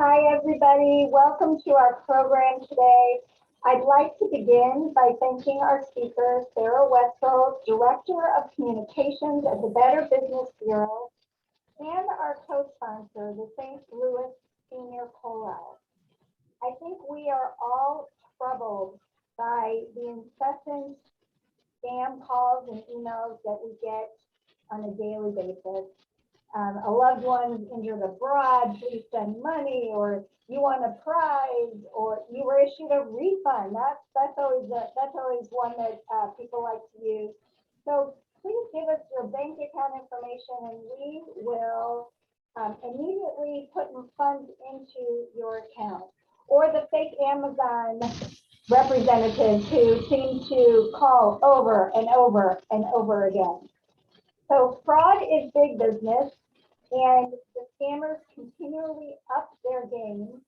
Hi, everybody. Welcome to our program today. I'd like to begin by thanking our speaker, Sarah Wetzel, Director of Communications at the Better Business Bureau, and our co-sponsor, the St. Louis Senior Coral. I think we are all troubled by the incessant scam calls and emails that we get on a daily basis. A loved one is injured abroad, please send money, or you won a prize, or you were issued a refund. That's always one that people like to use. So please give us your bank account information, and we will immediately put funds into your account. Or the fake Amazon representatives who seem to call over and over and over again. So fraud is big business, and the scammers continually up their game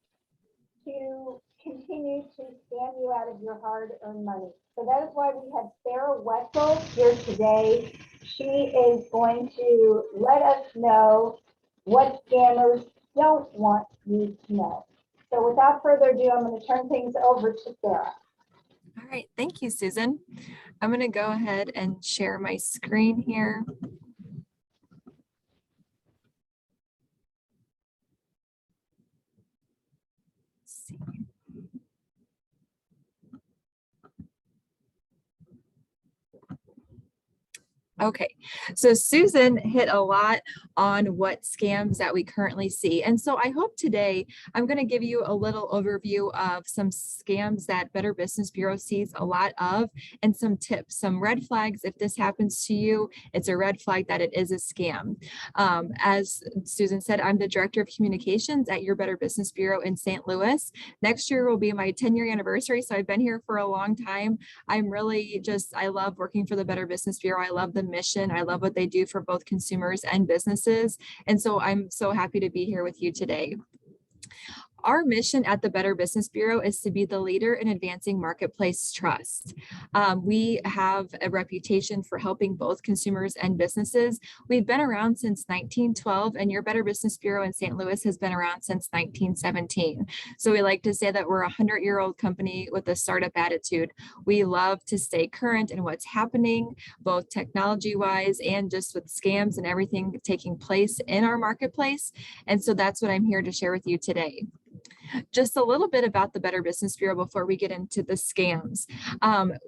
to continue to scam you out of your hard-earned money. So that is why we have Sarah Wetzel here today. She is going to let us know what scammers don't want you to know. So without further ado, I'm going to turn things over to Sarah. All right, thank you, Susan. I'm going to go ahead and share my screen here. Let's see. Okay, so Susan hit a lot on what scams that we currently see. And so I hope today I'm going to give you a little overview of some scams that Better Business Bureau sees a lot of, and some tips, some red flags. If this happens to you, it's a red flag that it is a scam. As Susan said, I'm the Director of Communications at your Better Business Bureau in St. Louis. Next year will be my 10-year anniversary, so I've been here for a long time. I'm really I love working for the Better Business Bureau. I love the mission. I love what they do for both consumers and businesses. And so I'm so happy to be here with you today. Our mission at the Better Business Bureau is to be the leader in advancing marketplace trust. We have a reputation for helping both consumers and businesses. We've been around since 1912, and your Better Business Bureau in St. Louis has been around since 1917. So we like to say that we're a 100-year-old company with a startup attitude. We love to stay current in what's happening, both technology-wise and just with scams and everything taking place in our marketplace. And so that's what I'm here to share with you today. Just a little bit about the Better Business Bureau before we get into the scams.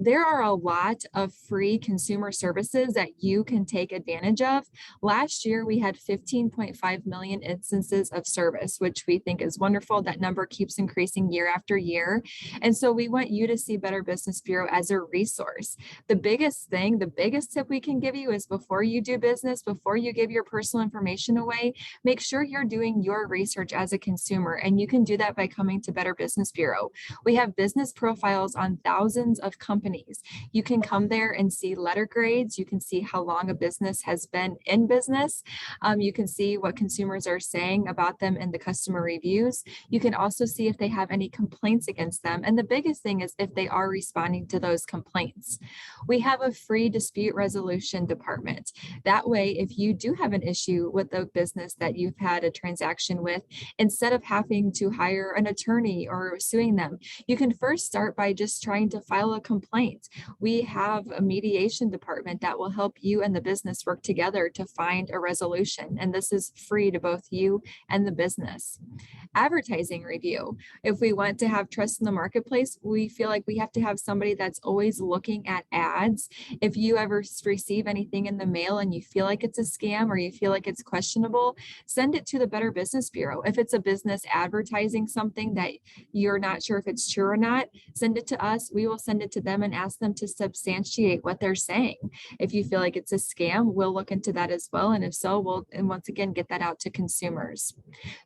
There are a lot of free consumer services that you can take advantage of. Last year, we had 15.5 million instances of service, which we think is wonderful. That number keeps increasing year after year. And so we want you to see Better Business Bureau as a resource. The biggest tip we can give you is before you do business, before you give your personal information away, make sure you're doing your research as a consumer, and you can do that by coming to Better Business Bureau. We have business profiles on thousands of companies. You can come there and see letter grades. You can see how long a business has been in business. You can see what consumers are saying about them in the customer reviews. You can also see if they have any complaints against them. And the biggest thing is if they are responding to those complaints. We have a free dispute resolution department. That way, if you do have an issue with the business that you've had a transaction with, instead of having to hire an attorney or suing them, you can first start by just trying to file a complaint. We have a mediation department that will help you and the business work together to find a resolution. And this is free to both you and the business. Advertising review. If we want to have trust in the marketplace, we feel like we have to have somebody that's always looking at ads. If you ever receive anything in the mail and you feel like it's a scam or you feel like it's questionable, send it to the Better Business Bureau. If it's a business advertising something that you're not sure if it's true or not, send it to us. We will send it to them and ask them to substantiate what they're saying. If you feel like it's a scam, we'll look into that as well. And if so, we'll, and once again, get that out to consumers.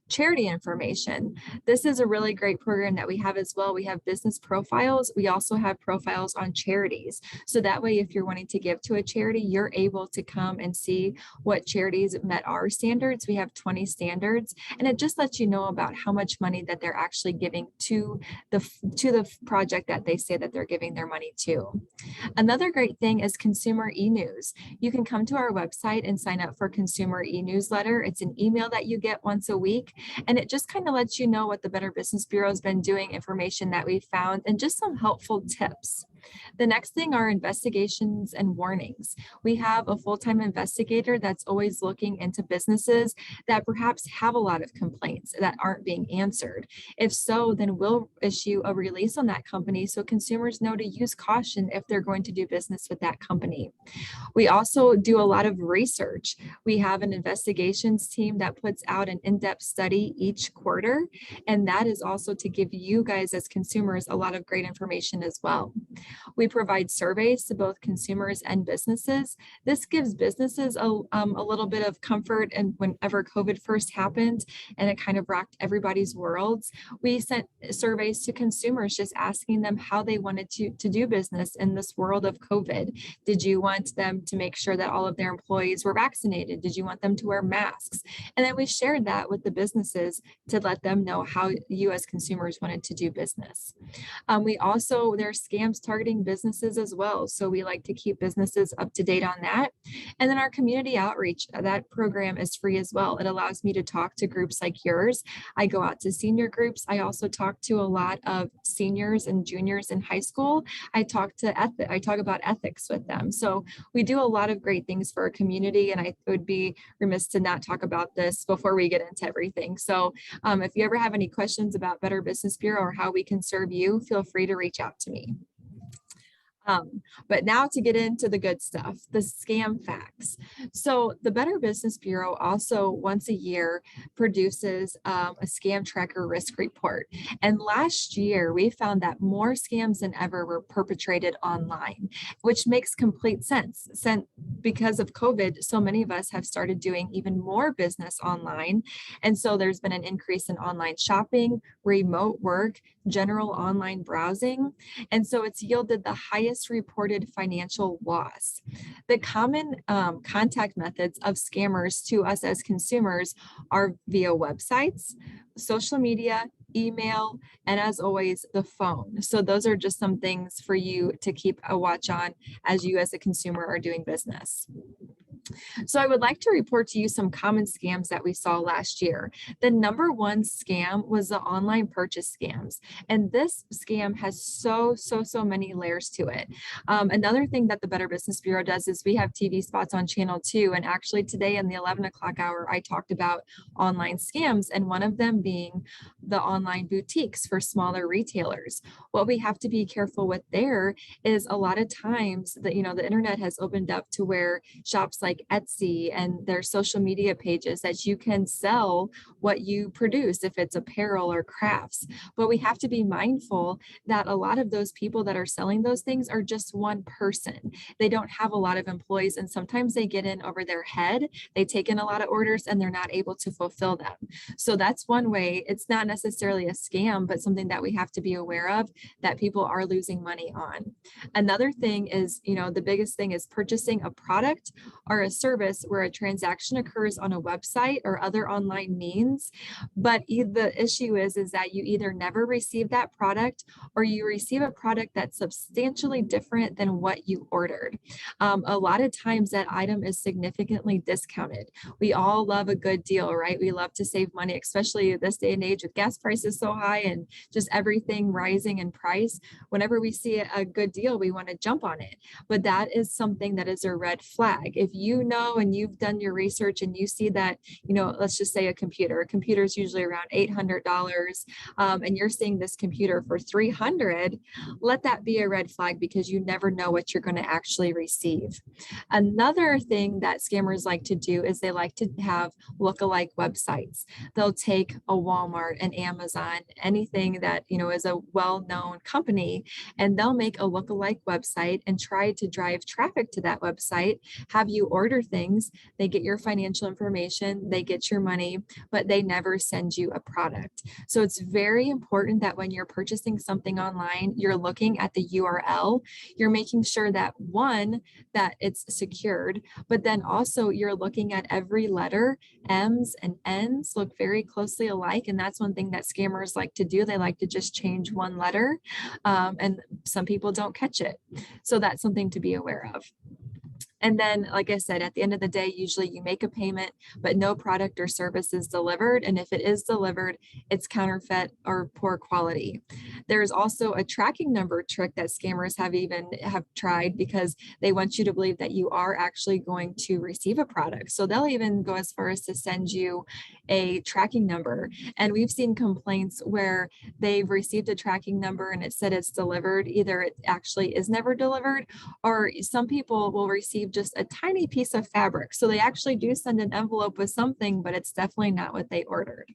Charity information. This is a really great program that we have as well. We have business profiles. We also have profiles on charities. So that way, if you're wanting to give to a charity, you're able to come and see what charities met our standards. We have 20 standards, and it just lets you know about how much money that they're actually giving to the project that they say that they're giving their money to. Another great thing is consumer e-news. You can come to our website and sign up for consumer e-newsletter. It's an email that you get once a week, and it just kind of lets you know what the Better Business Bureau has been doing, information that we found, and just some helpful tips. The next thing are investigations and warnings. We have a full-time investigator that's always looking into businesses that perhaps have a lot of complaints that aren't being answered. If so, then we'll issue a release on that company so consumers know to use caution if they're going to do business with that company. We also do a lot of research. We have an investigations team that puts out an in-depth study each quarter, and that is also to give you guys as consumers a lot of great information as well. We provide surveys to both consumers and businesses. This gives businesses a little bit of comfort, and whenever COVID first happened and it kind of rocked everybody's worlds, we sent surveys to consumers just asking them how they wanted to do business in this world of COVID. Did you want them to make sure that all of their employees were vaccinated? Did you want them to wear masks? And then we shared that with the businesses to let them know how you as consumers wanted to do business. There are scams targeting businesses as well. So we like to keep businesses up to date on that. And then our community outreach, that program is free as well. It allows me to talk to groups like yours. I go out to senior groups. I also talk to a lot of seniors and juniors in high school. I talk about ethics with them. So we do a lot of great things for our community, and I would be remiss to not talk about this before we get into everything. So if you ever have any questions about Better Business Bureau or how we can serve you, feel free to reach out to me. But now to get into the good stuff, the scam facts. So the Better Business Bureau also once a year produces a scam tracker risk report. And last year, we found that more scams than ever were perpetrated online, which makes complete sense. Because of COVID, so many of us have started doing even more business online. And so there's been an increase in online shopping, remote work, general online browsing. And so it's yielded the highest reported financial loss. The common contact methods of scammers to us as consumers are via websites, social media, email, and as always, the phone. So those are just some things for you to keep a watch on as you as a consumer are doing business. So I would like to report to you some common scams that we saw last year. The number one scam was the online purchase scams. And this scam has so many layers to it. Another thing that the Better Business Bureau does is we have TV spots on Channel 2. And actually today in the 11 o'clock hour, I talked about online scams, and one of them being the online boutiques for smaller retailers. What we have to be careful with there is a lot of times that, the internet has opened up to where shops like Etsy and their social media pages that you can sell what you produce, if it's apparel or crafts. But we have to be mindful that a lot of those people that are selling those things are just one person. They don't have a lot of employees, and sometimes they get in over their head. They take in a lot of orders and they're not able to fulfill them. So that's one way. It's not necessarily a scam, but something that we have to be aware of that people are losing money on. Another thing is, the biggest thing is purchasing a product or a service where a transaction occurs on a website or other online means. But the issue is that you either never receive that product or you receive a product that's substantially different than what you ordered. A lot of times that item is significantly discounted. We all love a good deal, right? We love to save money, especially this day and age with gas prices so high and just everything rising in price. Whenever we see a good deal, we want to jump on it. But that is something that is a red flag. If you know and you've done your research and you see that, let's just say a computer is usually around $800, and you're seeing this computer for $300, let that be a red flag, because you never know what you're going to actually receive. Another thing that scammers like to do is they like to have lookalike websites. They'll take a Walmart, an Amazon, anything that is a well-known company, and they'll make a lookalike website and try to drive traffic to that website, have you order things, they get your financial information, they get your money, but they never send you a product. So it's very important that when you're purchasing something online, you're looking at the URL, you're making sure that one, that it's secured, but then also you're looking at every letter. M's and N's look very closely alike. And that's one thing that scammers like to do. They like to just change one letter, and some people don't catch it. So that's something to be aware of. And then, like I said, at the end of the day, usually you make a payment, but no product or service is delivered. And if it is delivered, it's counterfeit or poor quality. There's also a tracking number trick that scammers have tried, because they want you to believe that you are actually going to receive a product. So they'll even go as far as to send you a tracking number. And we've seen complaints where they've received a tracking number and it said it's delivered. Either it actually is never delivered, or some people will receive just a tiny piece of fabric. So they actually do send an envelope with something, but it's definitely not what they ordered.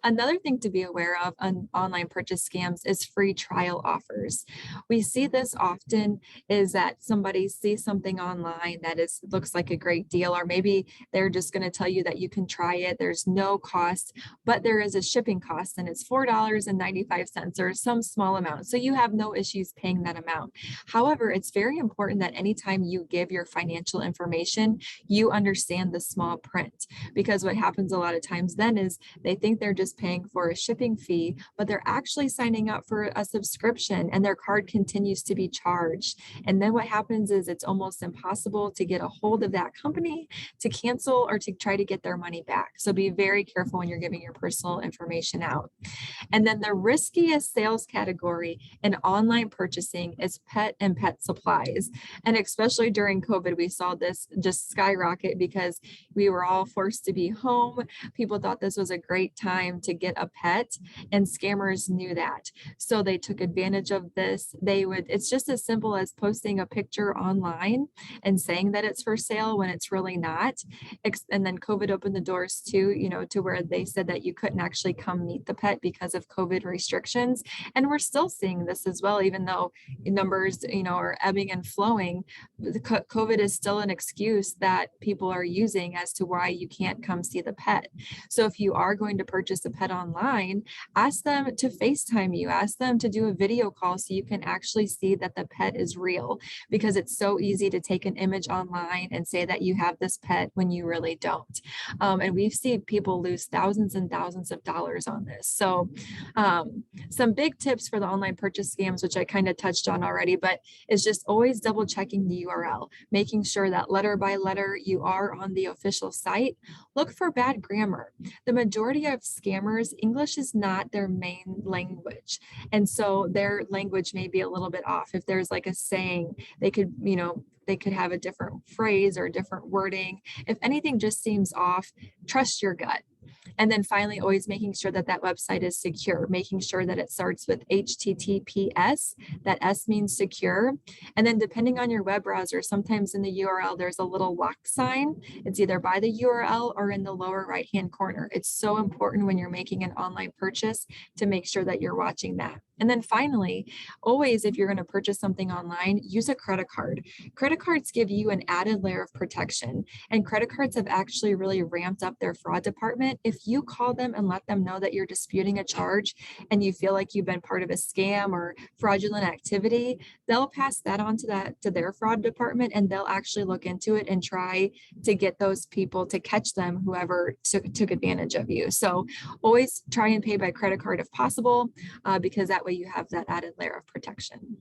Another thing to be aware of on online purchase scams is free trial offers. We see this often, is that somebody sees something online that looks like a great deal, or maybe they're just going to tell you that you can try it. There's no cost, but there is a shipping cost, and it's $4.95 or some small amount. So you have no issues paying that amount. However, it's very important that anytime you give your financial information, you understand the small print, because what happens a lot of times then is they think they're just paying for a shipping fee, but they're actually signing up for a subscription, and their card continues to be charged. And then what happens is it's almost impossible to get a hold of that company to cancel or to try to get their money back. So be very careful when you're giving your personal information out. And then the riskiest sales category in online purchasing is pet and pet supplies. And especially during COVID, we saw this just skyrocket because we were all forced to be home. People thought this was a great time to get a pet, and scammers knew that. So they took advantage of this. It's just as simple as posting a picture online and saying that it's for sale when it's really not. And then COVID opened the doors to where they said that you couldn't actually come meet the pet because of COVID restrictions. And we're still seeing this as well, even though numbers, are ebbing and flowing. COVID is still an excuse that people are using as to why you can't come see the pet. So if you are going to purchase a pet online, ask them to FaceTime you, ask them to do a video call so you can actually see that the pet is real, because it's so easy to take an image online and say that you have this pet when you really don't. And we've seen people lose thousands and thousands of dollars on this. So some big tips for the online purchase scams, which I kind of touched on already, but is just always double checking the URL, making sure that letter by letter you are on the official site. Look for bad grammar. The majority of scammers, English is not their main language. And so their language may be a little bit off. If there's like a saying, they could have a different phrase or a different wording. If anything just seems off, trust your gut. And then finally, always making sure that that website is secure, making sure that it starts with HTTPS, that S means secure. And then depending on your web browser, sometimes in the URL, there's a little lock sign. It's either by the URL or in the lower right-hand corner. It's so important when you're making an online purchase to make sure that you're watching that. And then finally, always, if you're going to purchase something online, use a credit card. Credit cards give you an added layer of protection, and credit cards have actually really ramped up their fraud department. If you call them and let them know that you're disputing a charge and you feel like you've been part of a scam or fraudulent activity, they'll pass that on to their fraud department, and they'll actually look into it and try to get those people to catch them, whoever took advantage of you. So always try and pay by credit card if possible, because that way you have that added layer of protection.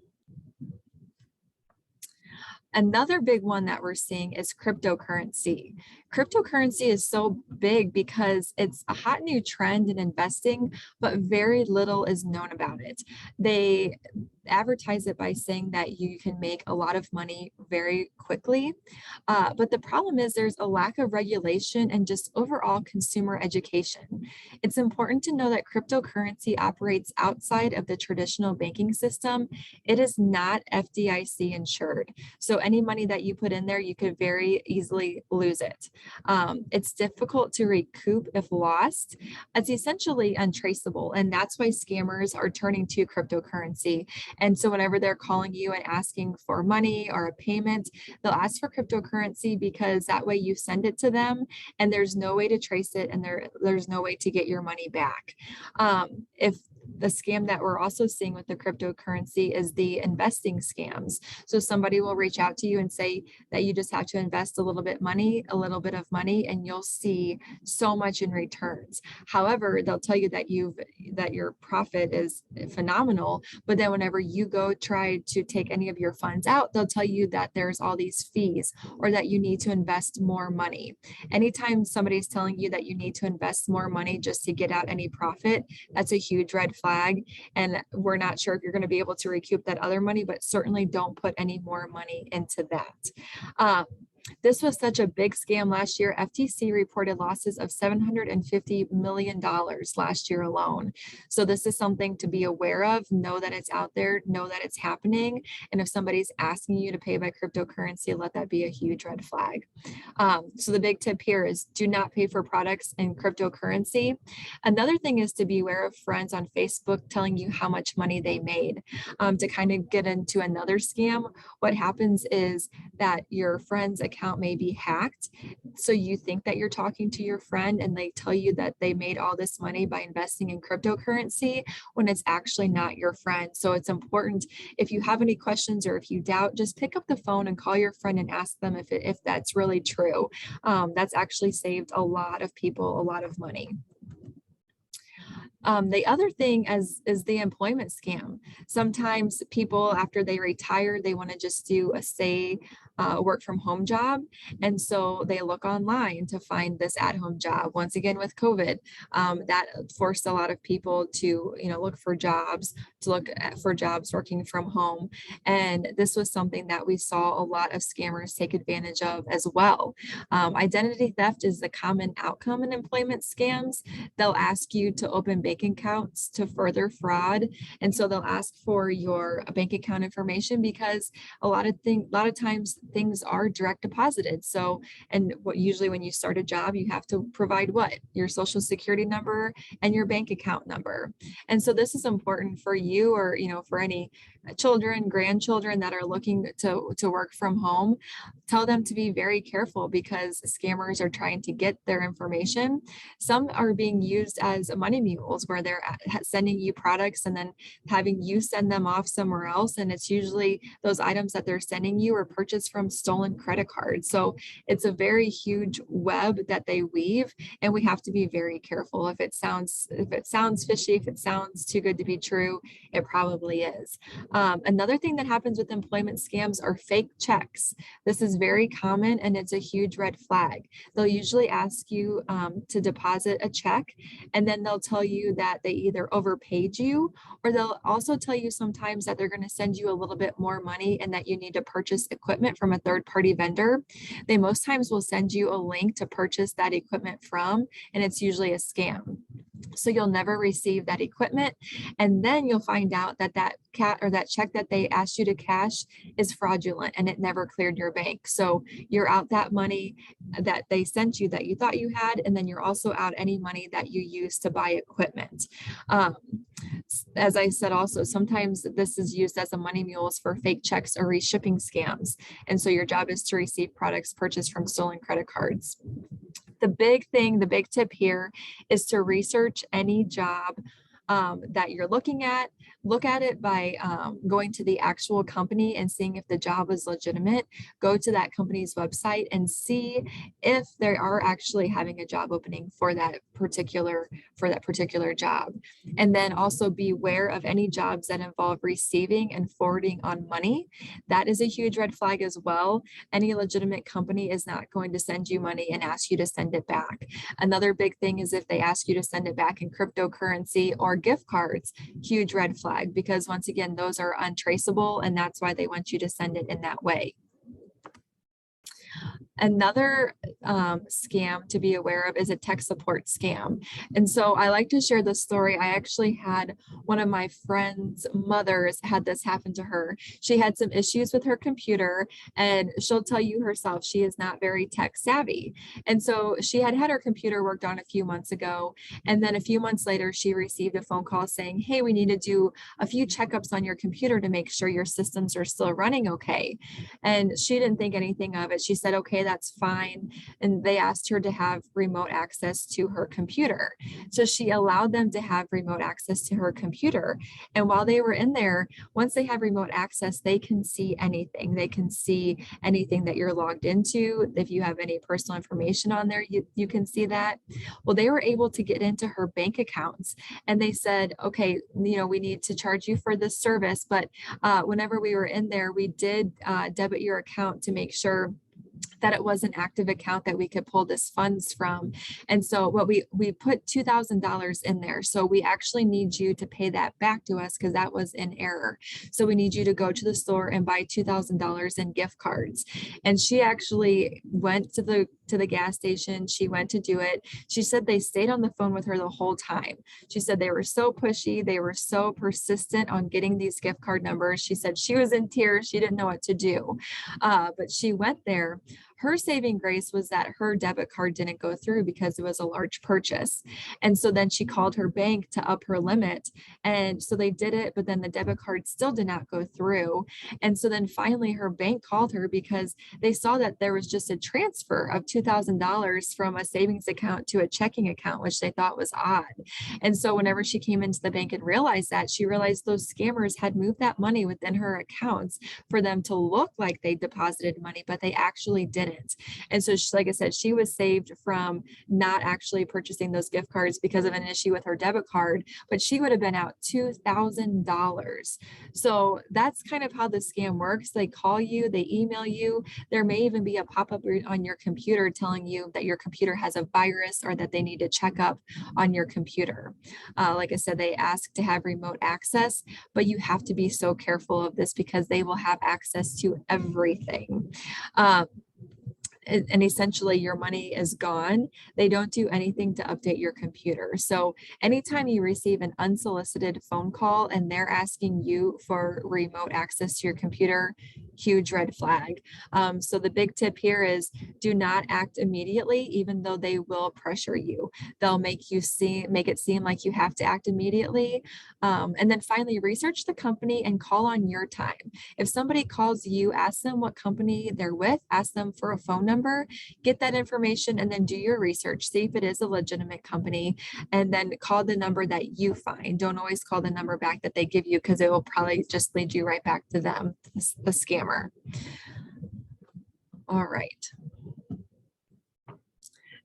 Another big one that we're seeing is cryptocurrency. Cryptocurrency is so big because it's a hot new trend in investing, but very little is known about it. They advertise it by saying that you can make a lot of money very quickly. But the problem is there's a lack of regulation and just overall consumer education. It's important to know that cryptocurrency operates outside of the traditional banking system. It is not FDIC insured. So any money that you put in there, you could very easily lose it. It's difficult to recoup if lost. It's essentially untraceable. And that's why scammers are turning to cryptocurrency. And so whenever they're calling you and asking for money or a payment, they'll ask for cryptocurrency because that way you send it to them and there's no way to trace it and there's no way to get your money back. If the scam that we're also seeing with the cryptocurrency is the investing scams. So somebody will reach out to you and say that you just have to invest a little bit of money, and you'll see so much in returns. However, they'll tell you that your profit is phenomenal, but then whenever you go try to take any of your funds out, they'll tell you that there's all these fees or that you need to invest more money. Anytime somebody's telling you that you need to invest more money just to get out any profit, that's a huge red flag. And we're not sure if you're going to be able to recoup that other money, but certainly don't put any more money into that. This was such a big scam last year. FTC reported losses of $750 million last year alone. So this is something to be aware of. Know that it's out there, know that it's happening. And if somebody's asking you to pay by cryptocurrency, let that be a huge red flag. So the big tip here is do not pay for products in cryptocurrency. Another thing is to be aware of friends on Facebook telling you how much money they made. To kind of get into another scam, what happens is that your friend's account may be hacked. So you think that you're talking to your friend and they tell you that they made all this money by investing in cryptocurrency when it's actually not your friend. So it's important, if you have any questions or if you doubt, just pick up the phone and call your friend and ask them if that's really true. That's actually saved a lot of people a lot of money. The other thing is the employment scam. Sometimes people, after they retire, they want to just do a work from home job. And so they look online to find this at-home job. Once again, with COVID, that forced a lot of people to, look for jobs, working from home. And this was something that we saw a lot of scammers take advantage of as well. Identity theft is the common outcome in employment scams. They'll ask you to open bank accounts to further fraud. And so they'll ask for your bank account information because a lot of times things are direct deposited. So, and usually when you start a job, you have to provide your social security number and your bank account number. And so this is important for you or, for any children, grandchildren that are looking to work from home. Tell them to be very careful because scammers are trying to get their information. Some are being used as money mules where they're sending you products and then having you send them off somewhere else. And it's usually those items that they're sending you are purchased from stolen credit cards. So it's a very huge web that they weave, and we have to be very careful. If it sounds fishy, if it sounds too good to be true, it probably is. Another thing that happens with employment scams are fake checks. This is very common and it's a huge red flag. They'll usually ask you to deposit a check, and then they'll tell you that they either overpaid you, or they'll also tell you sometimes that they're going to send you a little bit more money and that you need to purchase equipment from a third-party vendor. They most times will send you a link to purchase that equipment from, and it's usually a scam. So you'll never receive that equipment. And then you'll find out that that check that they asked you to cash is fraudulent and it never cleared your bank. So you're out that money that they sent you that you thought you had, and then you're also out any money that you used to buy equipment. As I said, also, sometimes this is used as a money mules for fake checks or reshipping scams. And so your job is to receive products purchased from stolen credit cards. The big tip here is to research any job that you're looking at. Look at it by going to the actual company and seeing if the job is legitimate. Go to that company's website and see if they are actually having a job opening for that particular job. And then also be aware of any jobs that involve receiving and forwarding on money. That is a huge red flag as well. Any legitimate company is not going to send you money and ask you to send it back. Another big thing is if they ask you to send it back in cryptocurrency or gift cards, huge red flag, because once again, those are untraceable, and that's why they want you to send it in that way. Another scam to be aware of is a tech support scam. And so I like to share this story. I actually had one of my friend's mothers had this happen to her. She had some issues with her computer, and she'll tell you herself she is not very tech savvy. And so she had had her computer worked on a few months ago. And then a few months later, she received a phone call saying, hey, we need to do a few checkups on your computer to make sure your systems are still running okay. And she didn't think anything of it. She said, okay, that's fine. And they asked her to have remote access to her computer. So she allowed them to have remote access to her computer. And while they were in there, once they have remote access, they can see anything. They can see anything that you're logged into. If you have any personal information on there, you can see that. Well, they were able to get into her bank accounts, and they said, okay, we need to charge you for this service. But whenever we were in there, we did debit your account to make sure that it was an active account that we could pull this funds from. And so what we put $2,000 in there. So we actually need you to pay that back to us because that was in error. So we need you to go to the store and buy $2,000 in gift cards. And she actually went to the gas station. She went to do it. She said they stayed on the phone with her the whole time. She said they were so pushy. They were so persistent on getting these gift card numbers. She said she was in tears. She didn't know what to do. But she went there. Her saving grace was that her debit card didn't go through because it was a large purchase. And so then she called her bank to up her limit. And so they did it, but then the debit card still did not go through. And so then finally her bank called her because they saw that there was just a transfer of $2,000 from a savings account to a checking account, which they thought was odd. And so whenever she came into the bank and realized that, she realized those scammers had moved that money within her accounts for them to look like they deposited money, but they actually didn't. And so, like I said, she was saved from not actually purchasing those gift cards because of an issue with her debit card, but she would have been out $2,000. So that's kind of how the scam works. They call you, they email you. There may even be a pop-up on your computer telling you that your computer has a virus or that they need to check up on your computer. Like I said, they ask to have remote access, but you have to be so careful of this because they will have access to everything. And essentially your money is gone. They don't do anything to update your computer. So anytime you receive an unsolicited phone call and they're asking you for remote access to your computer, huge red flag. So the big tip here is do not act immediately, even though they will pressure you. They'll make it seem like you have to act immediately. And then finally, research the company and call on your time. If somebody calls you, ask them what company they're with, ask them for a phone number, get that information, and then do your research. See if it is a legitimate company, and then call the number that you find. Don't always call the number back that they give you because it will probably just lead you right back to them, the scammer. All right.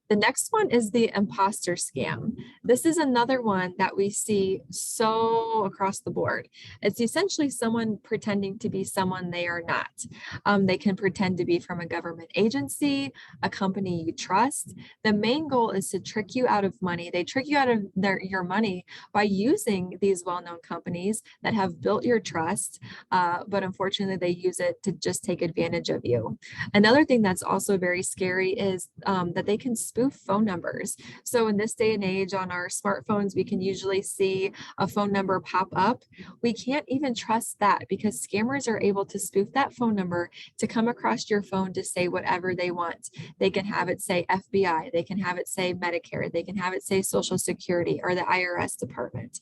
The next one is the imposter scam. This is another one that we see so across the board. It's essentially someone pretending to be someone they are not. They can pretend to be from a government agency, a company you trust. The main goal is to trick you out of money. They trick you out of your money by using these well-known companies that have built your trust, but unfortunately they use it to just take advantage of you. Another thing that's also very scary is that they can spoof phone numbers. So in this day and age on our smartphones, we can usually see a phone number pop up. We can't even trust that because scammers are able to spoof that phone number to come across your phone to say whatever they want. They can have it say FBI, they can have it say Medicare, they can have it say Social Security or the IRS department.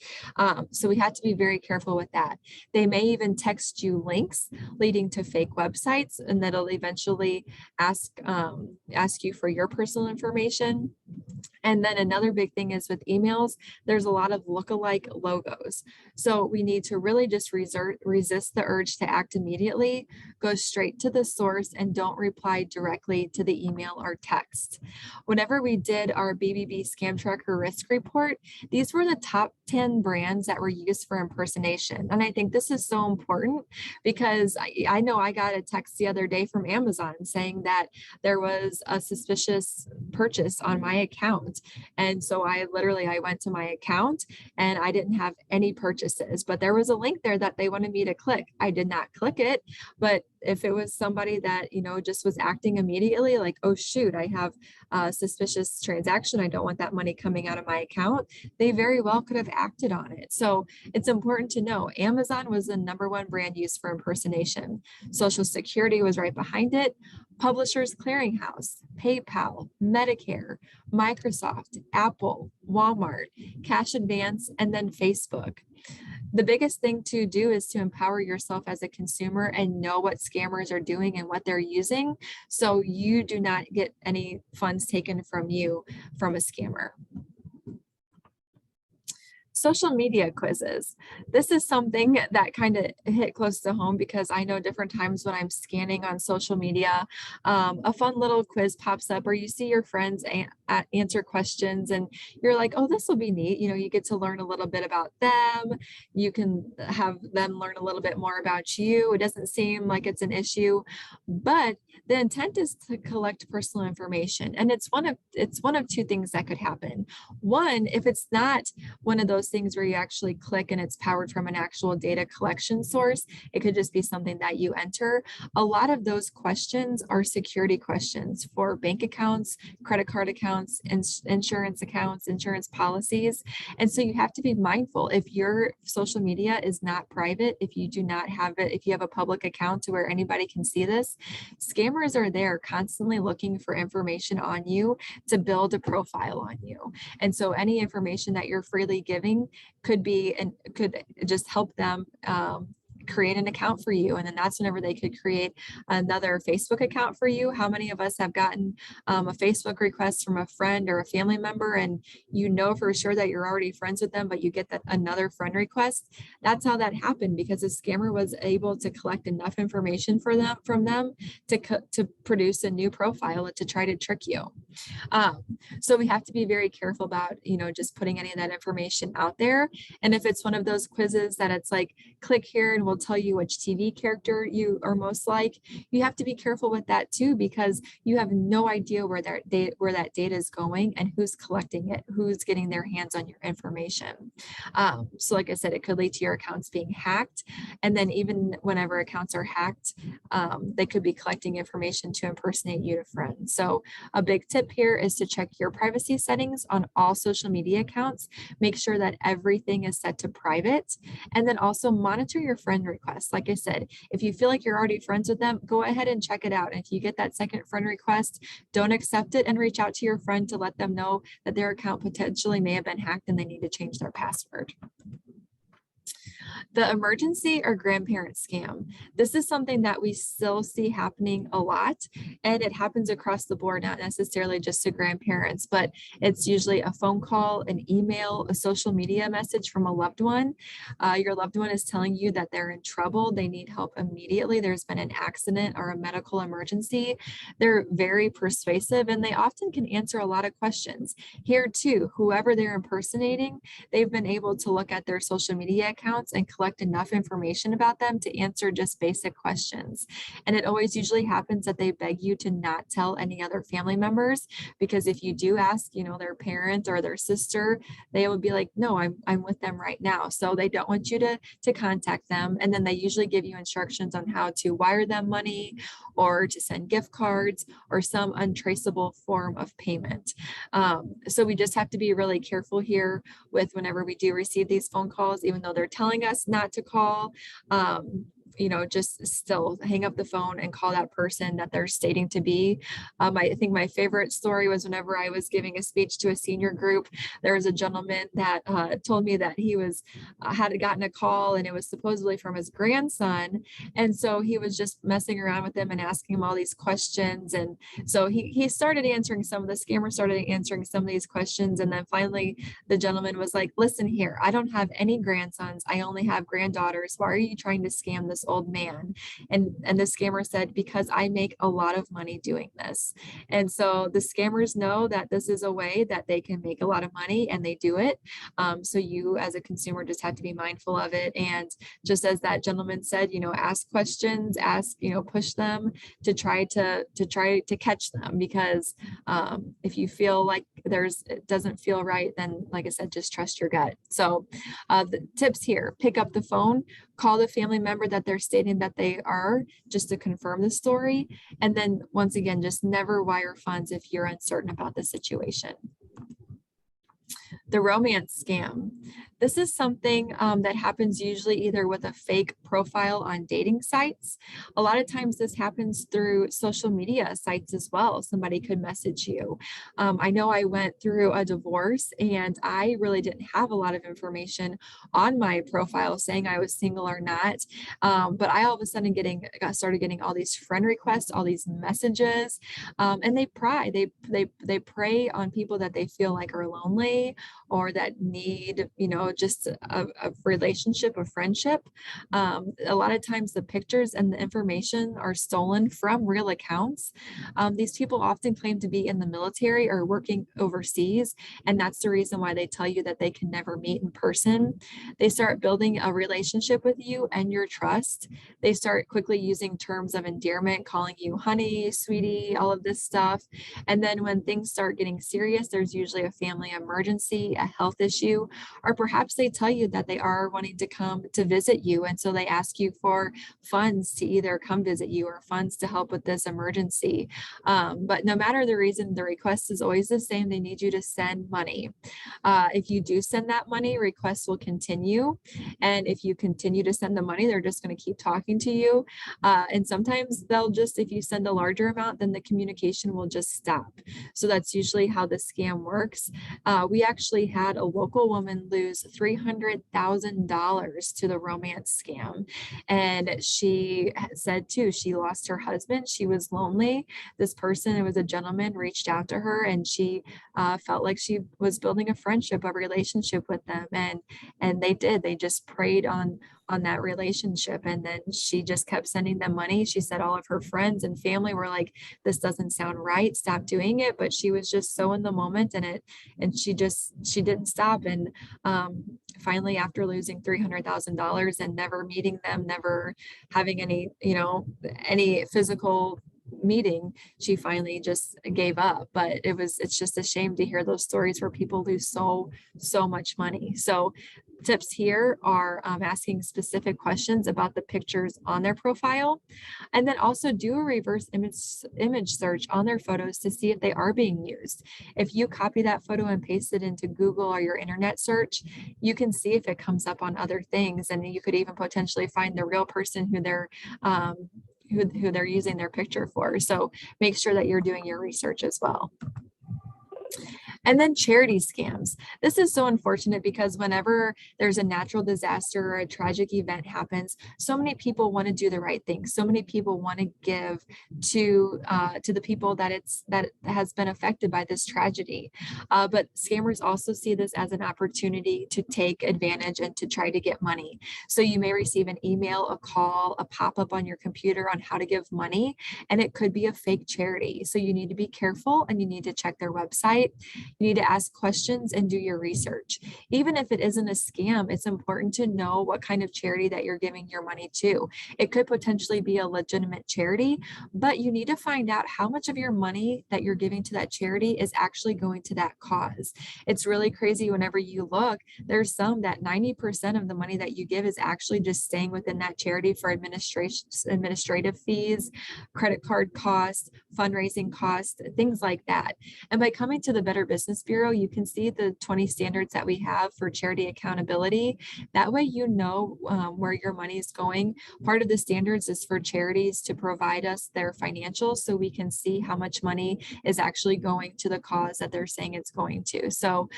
So we have to be very careful with that. They may even text you links leading to fake websites, and that'll eventually ask you for your personal information. And then another big thing is with emails, there's a lot of lookalike logos. So we need to really just resist the urge to act immediately, go straight to the source, and don't reply directly to the email or text. Whenever we did our BBB Scam Tracker risk report, these were the top 10 brands that were used for impersonation. And I think this is so important because I know I got a text the other day from Amazon saying that there was a suspicious purchase on my account. account. And so I went to my account and I didn't have any purchases, but there was a link there that they wanted me to click. I did not click it, but if it was somebody that, just was acting immediately like, oh shoot, I have a suspicious transaction, I don't want that money coming out of my account, they very well could have acted on it. So it's important to know Amazon was the #1 brand used for impersonation. Social Security was right behind it. Publishers Clearinghouse, PayPal, Medicare, Microsoft, Apple, Walmart, Cash Advance, and then Facebook. The biggest thing to do is to empower yourself as a consumer and know what scammers are doing and what they're using, so you do not get any funds taken from you from a scammer. Social media quizzes. This is something that kind of hit close to home because I know different times when I'm scanning on social media, a fun little quiz pops up or you see your friends answer questions and you're like, oh, this will be neat. You get to learn a little bit about them. You can have them learn a little bit more about you. It doesn't seem like it's an issue, but the intent is to collect personal information. And it's one of two things that could happen. One, if it's not one of those things where you actually click and it's powered from an actual data collection source, it could just be something that you enter. A lot of those questions are security questions for bank accounts, credit card accounts, insurance accounts, insurance policies. And so you have to be mindful if your social media is not private, if you do not have it, if you have a public account to where anybody can see this, scammers are there constantly looking for information on you to build a profile on you. And so any information that you're freely giving could be and could just help them create an account for you. And then that's whenever they could create another Facebook account for you. How many of us have gotten a Facebook request from a friend or a family member and you know for sure that you're already friends with them, but you get that another friend request? That's how that happened, because a scammer was able to collect enough information from them to produce a new profile to try to trick you. So we have to be very careful about, just putting any of that information out there. And if it's one of those quizzes that it's like, click here and we'll tell you which TV character you are most like, you have to be careful with that too, because you have no idea where that data is going and who's collecting it, who's getting their hands on your information. So like I said, it could lead to your accounts being hacked. And then even whenever accounts are hacked, they could be collecting information to impersonate you to friends. So a big tip here is to check your privacy settings on all social media accounts. Make sure that everything is set to private, and then also monitor your friend requests. Like I said, if you feel like you're already friends with them, go ahead and check it out. And if you get that second friend request, don't accept it and reach out to your friend to let them know that their account potentially may have been hacked and they need to change their password. The emergency or grandparent scam. This is something that we still see happening a lot, and it happens across the board, not necessarily just to grandparents, but it's usually a phone call, an email, a social media message from a loved one. Your loved one is telling you that they're in trouble, they need help immediately, there's been an accident or a medical emergency. They're very persuasive and they often can answer a lot of questions. Here too, whoever they're impersonating, they've been able to look at their social media accounts and collect enough information about them to answer just basic questions. And it always usually happens that they beg you to not tell any other family members, because if you do ask, their parent or their sister, they would be like, no, I'm with them right now. So they don't want you to contact them. And then they usually give you instructions on how to wire them money or to send gift cards or some untraceable form of payment. So we just have to be really careful here with whenever we do receive these phone calls, even though they're telling us not to call. Just still hang up the phone and call that person that they're stating to be. I think my favorite story was whenever I was giving a speech to a senior group, there was a gentleman that told me that he had gotten a call and it was supposedly from his grandson. And so he was just messing around with him and asking him all these questions. And so he started answering the scammer started answering some of these questions. And then finally the gentleman was like, listen here, I don't have any grandsons. I only have granddaughters. Why are you trying to scam this homeless old man. And the scammer said, because I make a lot of money doing this. And so the scammers know that this is a way that they can make a lot of money, and they do it. So you as a consumer just have to be mindful of it. And just as that gentleman said, ask questions, push them to try to catch them, because if you feel like it doesn't feel right, then like I said, just trust your gut. So the tips here: pick up the phone, call the family member that they're stating that they are, just to confirm the story. And then once again, just never wire funds if you're uncertain about the situation. The romance scam. This is something that happens usually either with a fake profile on dating sites. A lot of times this happens through social media sites as well. Somebody could message you. I know I went through a divorce, and I really didn't have a lot of information on my profile saying I was single or not. But I all of a sudden started getting all these friend requests, all these messages, and they prey on people that they feel like are lonely, or that need, just a relationship, a friendship. A lot of times the pictures and the information are stolen from real accounts. These people often claim to be in the military or working overseas, and that's the reason why they tell you that they can never meet in person. They start building a relationship with you and your trust. They start quickly using terms of endearment, calling you honey, sweetie, all of this stuff. And then when things start getting serious, there's usually a family emergency, a health issue, or perhaps they tell you that they are wanting to come to visit you. And so they ask you for funds to either come visit you or funds to help with this emergency. But no matter the reason, the request is always the same. They need you to send money. If you do send that money, requests will continue. And if you continue to send the money, they're just going to keep talking to you. And sometimes if you send a larger amount, then the communication will just stop. So that's usually how the scam works. We actually had a local woman lose $300,000 to the romance scam. And she said too, she lost her husband. She was lonely. This person, it was a gentleman, reached out to her, and she felt like she was building a friendship, a relationship with them. And they just preyed on that relationship. And then she just kept sending them money. She said all of her friends and family were like, this doesn't sound right, stop doing it. But she was just so in the moment, and she didn't stop. And finally, after losing $300,000 and never meeting them, never having any physical meeting, she finally just gave up. But it's just a shame to hear those stories where people lose so much money. So tips here are asking specific questions about the pictures on their profile, and then also do a reverse image search on their photos to see if they are being used. If you copy that photo and paste it into Google or your internet search, you can see if it comes up on other things, and you could even potentially find the real person who they're using their picture for. So make sure that you're doing your research as well. And then charity scams. This is so unfortunate because whenever there's a natural disaster or a tragic event happens, so many people want to do the right thing. So many people want to give to the people that has been affected by this tragedy. But scammers also see this as an opportunity to take advantage and to try to get money. So you may receive an email, a call, a pop-up on your computer on how to give money, and it could be a fake charity. So you need to be careful, and you need to check their website. You need to ask questions and do your research. Even if it isn't a scam, it's important to know what kind of charity that you're giving your money to. It could potentially be a legitimate charity, but you need to find out how much of your money that you're giving to that charity is actually going to that cause. It's really crazy whenever you look, there's some that 90% of the money that you give is actually just staying within that charity for administrative fees, credit card costs, fundraising costs, things like that. And by coming to the Better Business Bureau, you can see the 20 standards that we have for charity accountability. That way you know where your money is going. Part of the standards is for charities to provide us their financials so we can see how much money is actually going to the cause that they're saying it's going to. So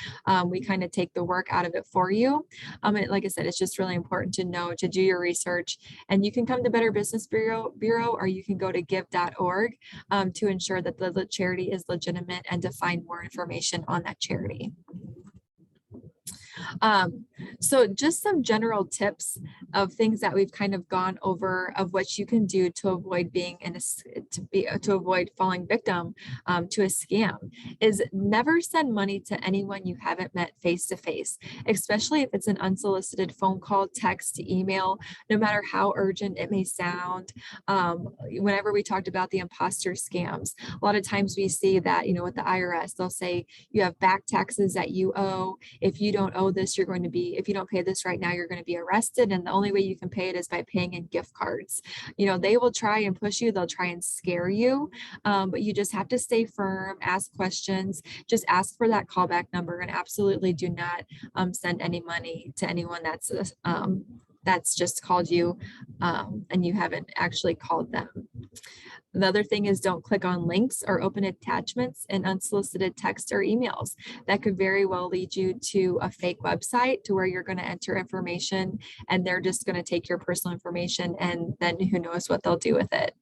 we kind of take the work out of it for you. And like I said, it's just really important to know, to do your research. And you can come to Better Business Bureau or you can go to give.org to ensure that the charity is legitimate and to find more information on that charity. So just some general tips of things that we've kind of gone over of what you can do to avoid being to avoid falling victim to a scam is never send money to anyone you haven't met face to face, especially if it's an unsolicited phone call, text, email, no matter how urgent it may sound. Whenever we talked about the imposter scams, a lot of times we see that, with the IRS, they'll say you have back taxes that you owe. If you don't owe this, if you don't pay this right now, you're going to be arrested. And the only way you can pay it is by paying in gift cards. They will try and push you. They'll try and scare you. But you just have to stay firm, ask questions, just ask for that callback number, and absolutely do not send any money to anyone that's just called you and you haven't actually called them. The other thing is don't click on links or open attachments in unsolicited texts or emails. That could very well lead you to a fake website to where you're going to enter information and they're just going to take your personal information, and then who knows what they'll do with it.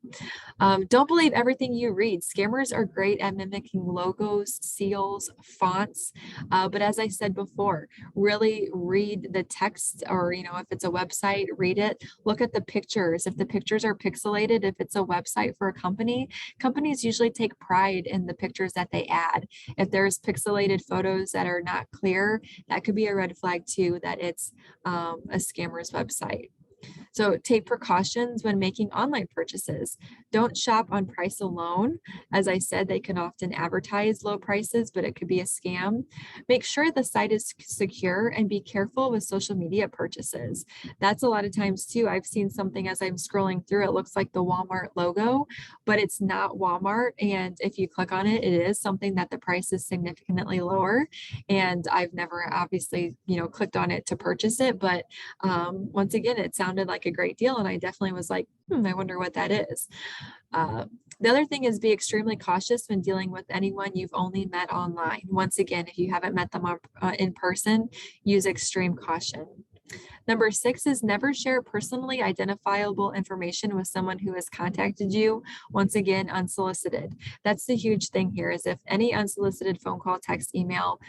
Don't believe everything you read. Scammers are great at mimicking logos, seals, fonts. But as I said before, really read the text, or, if it's a website, read it. Look at the pictures. If the pictures are pixelated, if it's a website for a company, companies usually take pride in the pictures that they add. If there's pixelated photos that are not clear, that could be a red flag too, that it's a scammer's website. So take precautions when making online purchases. Don't shop on price alone. As I said, they can often advertise low prices, but it could be a scam. Make sure the site is secure and be careful with social media purchases. That's a lot of times too. I've seen something as I'm scrolling through, it looks like the Walmart logo, but it's not Walmart. And if you click on it, it is something that the price is significantly lower. And I've never obviously, clicked on it to purchase it, but once again, it sounded like a great deal. And I definitely was like, I wonder what that is. The other thing is be extremely cautious when dealing with anyone you've only met online. Once again, if you haven't met them in person, use extreme caution. Number 6 is never share personally identifiable information with someone who has contacted you, once again, unsolicited. That's the huge thing here, is if any unsolicited phone call, text, email,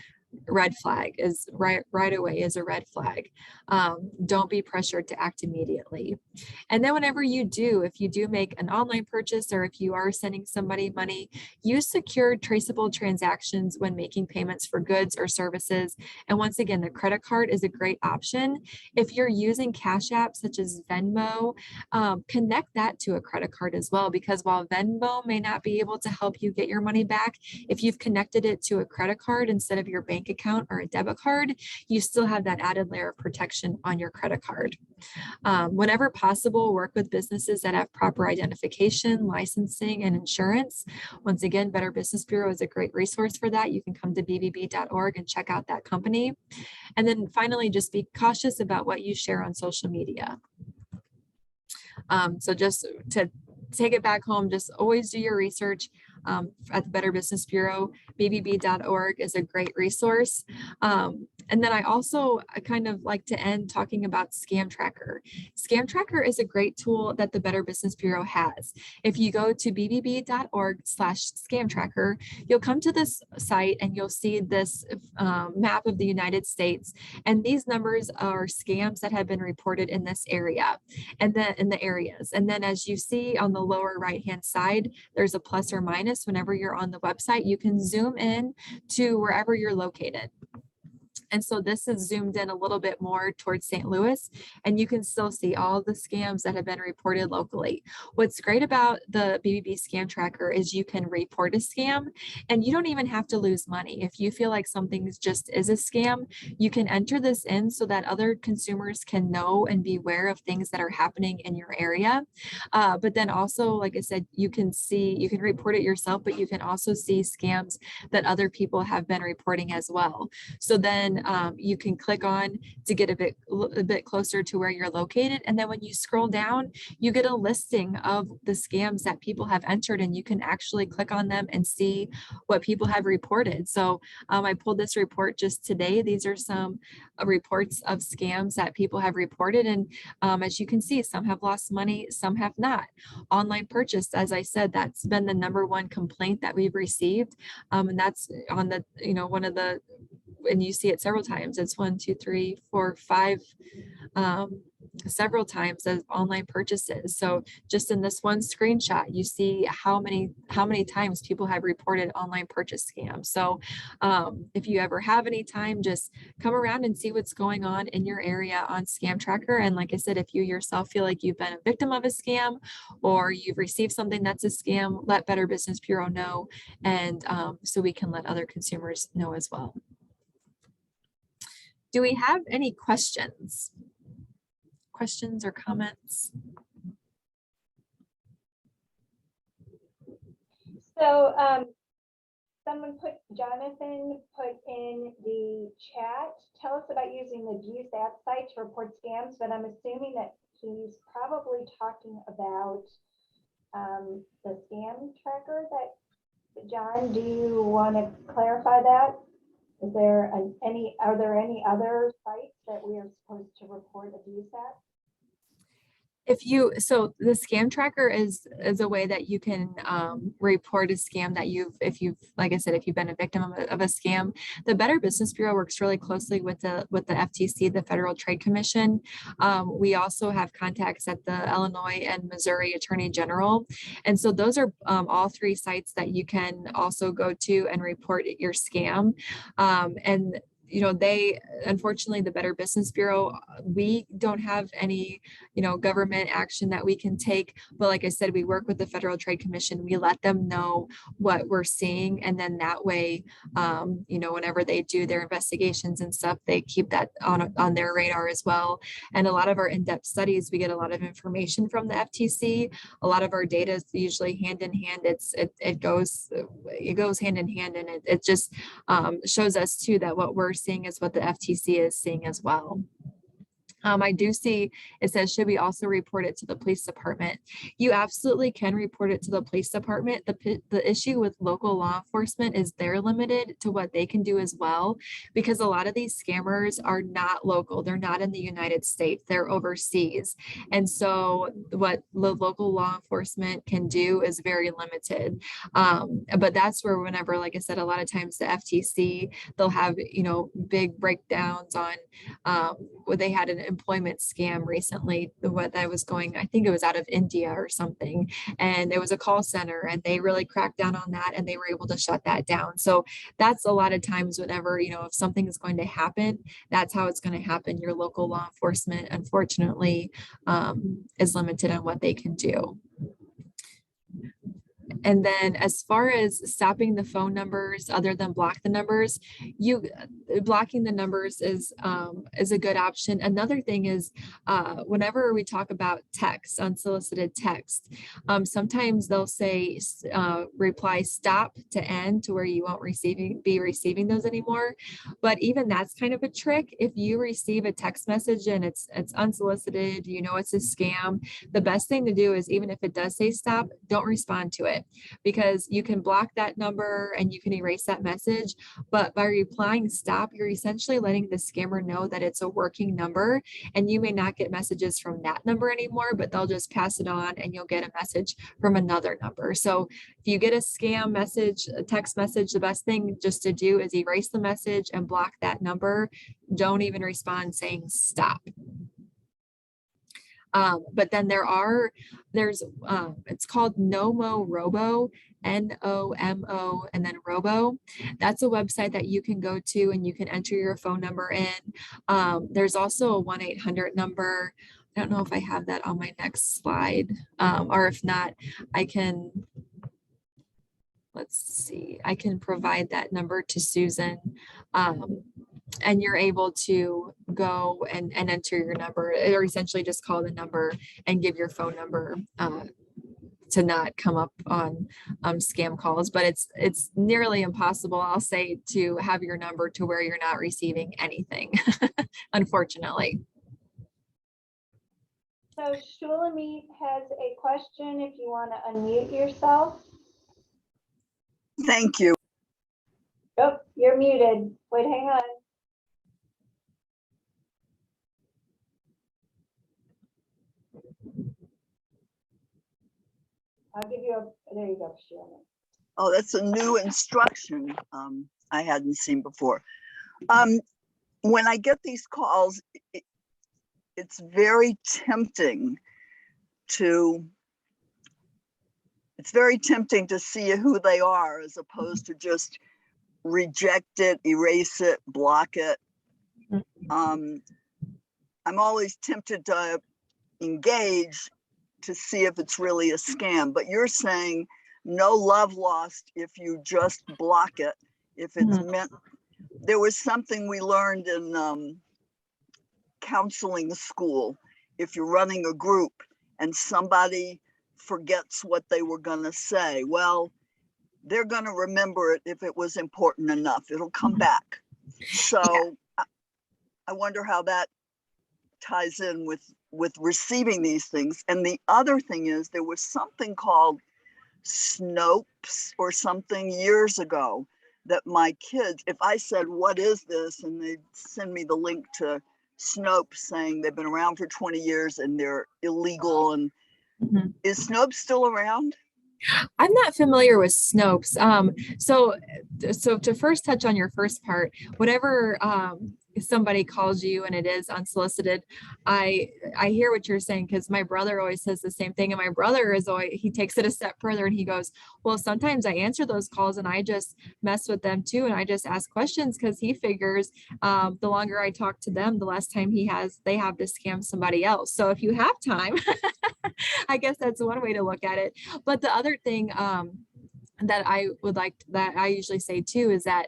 red flag is right away is a red flag. Don't be pressured to act immediately. And then whenever if you do make an online purchase, or if you are sending somebody money, use secure traceable transactions when making payments for goods or services. And once again, the credit card is a great option. If you're using Cash Apps such as Venmo, connect that to a credit card as well, because while Venmo may not be able to help you get your money back, if you've connected it to a credit card instead of your bank account or a debit card, you still have that added layer of protection on your credit card. Whenever possible, work with businesses that have proper identification, licensing, and insurance. Once again, Better Business Bureau is a great resource for that. You can come to bbb.org and check out that company. And then finally, just be cautious about what you share on social media. So just to take it back home, just always do your research. At the Better Business Bureau, bbb.org is a great resource. And then I also kind of like to end talking about Scam Tracker. Scam Tracker is a great tool that the Better Business Bureau has. If you go to bbb.org/scam tracker, you'll come to this site and you'll see this map of the United States. And these numbers are scams that have been reported in this area and then in the areas. And then as you see on the lower right-hand side, there's a plus or minus. Whenever you're on the website, you can zoom in to wherever you're located. And so this is zoomed in a little bit more towards St. Louis, and you can still see all the scams that have been reported locally. What's great about the BBB Scam Tracker is you can report a scam and you don't even have to lose money. If you feel like something just is a scam, you can enter this in so that other consumers can know and be aware of things that are happening in your area. But then also, like I said, you can report it yourself, but you can also see scams that other people have been reporting as well. So then you can click on to get a bit closer to where you're located. And then when you scroll down, you get a listing of the scams that people have entered, and you can actually click on them and see what people have reported. So I pulled this report just today. These are some reports of scams that people have reported. And as you can see, some have lost money, some have not. Online purchase, as I said, that's been the #1 complaint that we've received. And that's on the, one of the, and you see it several times. It's 1, 2, 3, 4, 5 several times of online purchases. So just in this one screenshot, you see how many times people have reported online purchase scams. So if you ever have any time, just come around and see what's going on in your area on Scam Tracker. And like I said, if you yourself feel like you've been a victim of a scam or you've received something that's a scam, let Better Business Bureau know, and so we can let other consumers know as well. Do we have any questions? Questions or comments? So Jonathan put in the chat, tell us about using the Juice app site to report scams, but I'm assuming that he's probably talking about the scam tracker that, John, do you want to clarify that? Is there are there any other sites that we are supposed to report abuse at? So the Scam Tracker is a way that you can report a scam that if you've, like I said, if you've been a victim of a scam. The Better Business Bureau works really closely with the FTC, the Federal Trade Commission. We also have contacts at the Illinois and Missouri Attorney General. And so those are all three sites that you can also go to and report your scam. And unfortunately, the Better Business Bureau, we don't have any, government action that we can take. But like I said, we work with the Federal Trade Commission. We let them know what we're seeing. And then that way, whenever they do their investigations and stuff, they keep that on their radar as well. And a lot of our in-depth studies, we get a lot of information from the FTC. A lot of our data is usually hand in hand. It goes hand in hand, and it just shows us too that what we're seeing is what the FTC is seeing as well. I do see it says, should we also report it to the police department? You absolutely can report it to the police department. The issue with local law enforcement is they're limited to what they can do as well, because a lot of these scammers are not local. They're not in the United States. They're overseas. And so what the local law enforcement can do is very limited. But that's where whenever, like I said, a lot of times the FTC, they'll have, big breakdowns on what they had an employment scam recently, that was going, I think it was out of India or something, and it was a call center, and they really cracked down on that, and they were able to shut that down. So that's a lot of times whenever, if something is going to happen, that's how it's going to happen. Your local law enforcement, unfortunately, is limited on what they can do. And then as far as stopping the phone numbers, other than block the numbers, blocking the numbers is a good option. Another thing is whenever we talk about text, unsolicited text, sometimes they'll say reply stop to end, to where you won't be receiving those anymore. But even that's kind of a trick. If you receive a text message and it's unsolicited, it's a scam, the best thing to do is, even if it does say stop, don't respond to it, because you can block that number and you can erase that message. But by replying stop, you're essentially letting the scammer know that it's a working number, and you may not get messages from that number anymore, but they'll just pass it on and you'll get a message from another number. So if you get a scam message, a text message, the best thing just to do is erase the message and block that number. Don't even respond saying stop. But then there's it's called Nomo Robo, NOMO, and then Robo. That's a website that you can go to and you can enter your phone number in. There's also a 1-800 number. I don't know if I have that on my next slide, or if not, I can, let's see, I can provide that number to Susan. And you're able to go and enter your number, or essentially just call the number and give your phone number to not come up on scam calls. But it's nearly impossible, I'll say, to have your number to where you're not receiving anything, unfortunately. So Shulamit has a question, if you want to unmute yourself. Thank you. Oh, you're muted. Wait, hang on. I'll give you there you go, Shulamit. Oh, that's a new instruction I hadn't seen before. When I get these calls, it's very tempting to see who they are as opposed to just reject it, erase it, block it. I'm always tempted to engage to see if it's really a scam, but you're saying no love lost if you just block it. If it's meant, there was something we learned in counseling school. If you're running a group and somebody forgets what they were going to say, well, they're going to remember it if it was important enough. It'll come back. So I wonder how that ties in with receiving these things. And the other thing is, there was something called Snopes or something years ago that my kids, if I said, what is this? And they'd send me the link to Snopes saying they've been around for 20 years and they're illegal. And is Snopes still around? I'm not familiar with Snopes. So to first touch on your first part, whatever somebody calls you and it is unsolicited, I hear what you're saying, because my brother always says the same thing. And my brother is always, he takes it a step further and he goes, well, sometimes I answer those calls and I just mess with them too. And I just ask questions, because he figures the longer I talk to them, the less time they have to scam somebody else. So if you have time, I guess that's one way to look at it. But the other thing that I usually say too is that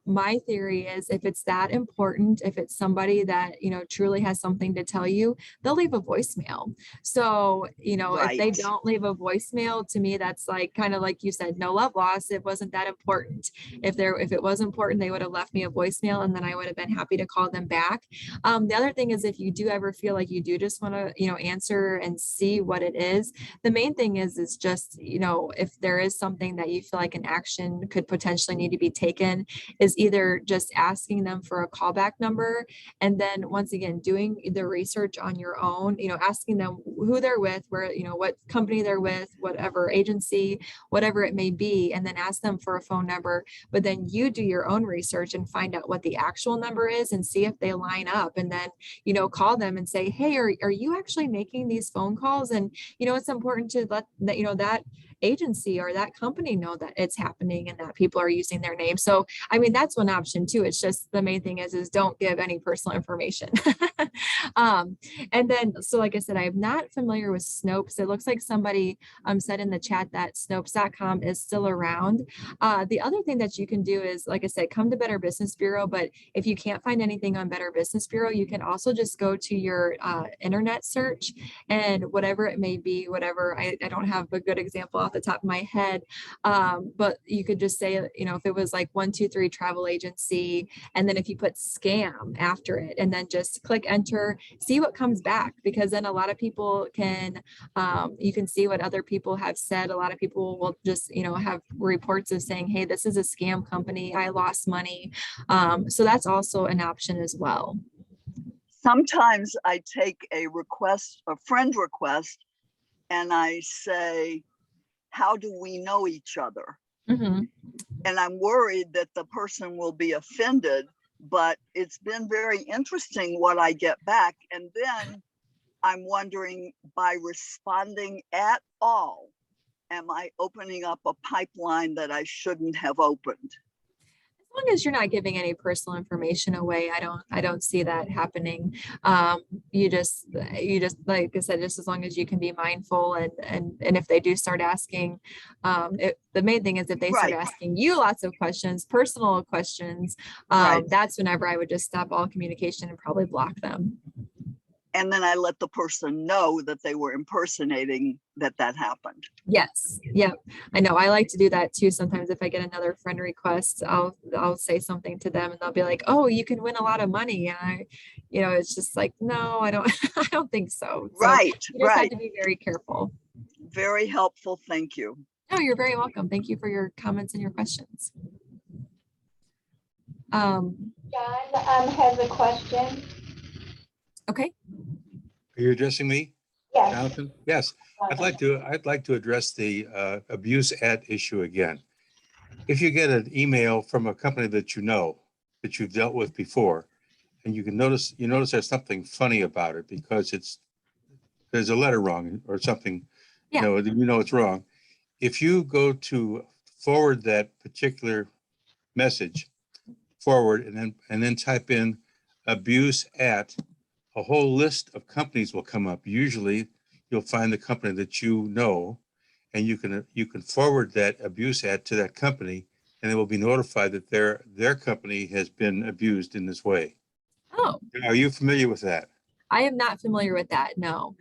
my theory is, if it's that important, if it's somebody that truly has something to tell you, they'll leave a voicemail. So if they don't leave a voicemail, to me that's like kind of like you said, no love lost. It wasn't that important. If it was important, they would have left me a voicemail and then I would have been happy to call them back. The other thing is, if you do ever feel like you do just want to answer and see what it is, the main thing is just if there is something that you feel like an action could potentially need to be taken, is either just asking them for a callback number, and then once again doing the research on your own, asking them who they're with, where what company they're with, whatever agency, whatever it may be, and then ask them for a phone number. But then you do your own research and find out what the actual number is and see if they line up, and then call them and say, hey, are you actually making these phone calls? And it's important to let that agency or that company know that it's happening and that people are using their name. So I mean, that's one option too. It's just, the main thing is don't give any personal information. And then, so like I said, I'm not familiar with Snopes. It looks like somebody said in the chat that Snopes.com is still around. The other thing that you can do is, like I said, come to Better Business Bureau. But if you can't find anything on Better Business Bureau, you can also just go to your internet search, and whatever it may be, whatever, I don't have a good example off the top of my head, but you could just say, if it was like 123 travel agency, and then if you put scam after it, and then just click enter, see what comes back, because then a lot of people can, you can see what other people have said. A lot of people will just, have reports of saying, hey, this is a scam company, I lost money. So that's also an option as well. Sometimes I take a friend request, and I say, how do we know each other? And I'm worried that the person will be offended, but it's been very interesting what I get back. And then I'm wondering, by responding at all, am I opening up a pipeline that I shouldn't have opened? As long as you're not giving any personal information away, I don't see that happening. You just like I said, just as long as you can be mindful, and if they do start asking, the main thing is if they start asking you lots of questions, personal questions, that's whenever I would just stop all communication and probably block them. And then I let the person know that they were impersonating that happened. Yes. Yep. I know. I like to do that too. Sometimes if I get another friend request, I'll say something to them and they'll be like, oh, you can win a lot of money. And it's just like, no, I don't, I don't think so. Right. You just have to be very careful. Very helpful. Thank you. No, you're very welcome. Thank you for your comments and your questions. John has a question. Okay. Are you addressing me? Yes. Jonathan? Yes. I'd like to address the abuse ad issue again. If you get an email from a company that that you've dealt with before, and you notice there's something funny about it because there's a letter wrong or something. Yeah. It's wrong. If you go to forward that particular message forward and then type in abuse at, a whole list of companies will come up. Usually you'll find the company that you know, and you can forward that abuse ad to that company, and they will be notified that their company has been abused in this way. Oh, Are you familiar with that? I am not familiar with that. No.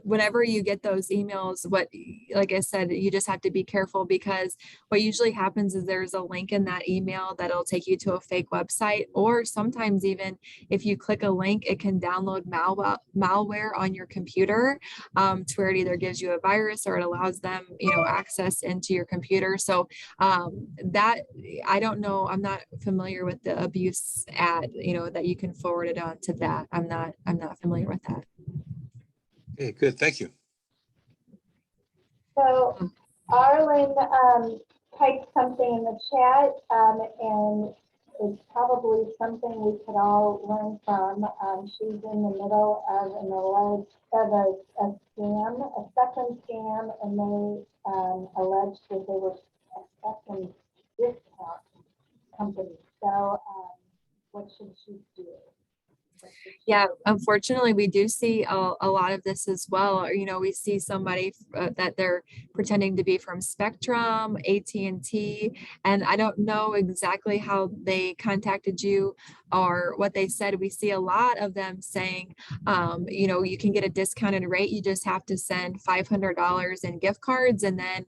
Whenever you get those emails, like I said, you just have to be careful, because what usually happens is there's a link in that email that'll take you to a fake website, or sometimes even if you click a link, it can download malware on your computer, to where it either gives you a virus or it allows them, access into your computer. So that, I don't know, I'm not familiar with the abuse ad, that you can forward it on to that. I'm not familiar with that. Okay, good. Thank you. So Arlen typed something in the chat, and it's probably something we could all learn from. She's in the middle of a scam, a second scam, and they alleged that they were a second discount company. So what should she do? Yeah, unfortunately, we do see a lot of this as well. We see somebody that they're pretending to be from Spectrum, AT&T, and I don't know exactly how they contacted you or what they said. We see a lot of them saying, you can get a discounted rate. You just have to send $500 in gift cards, and then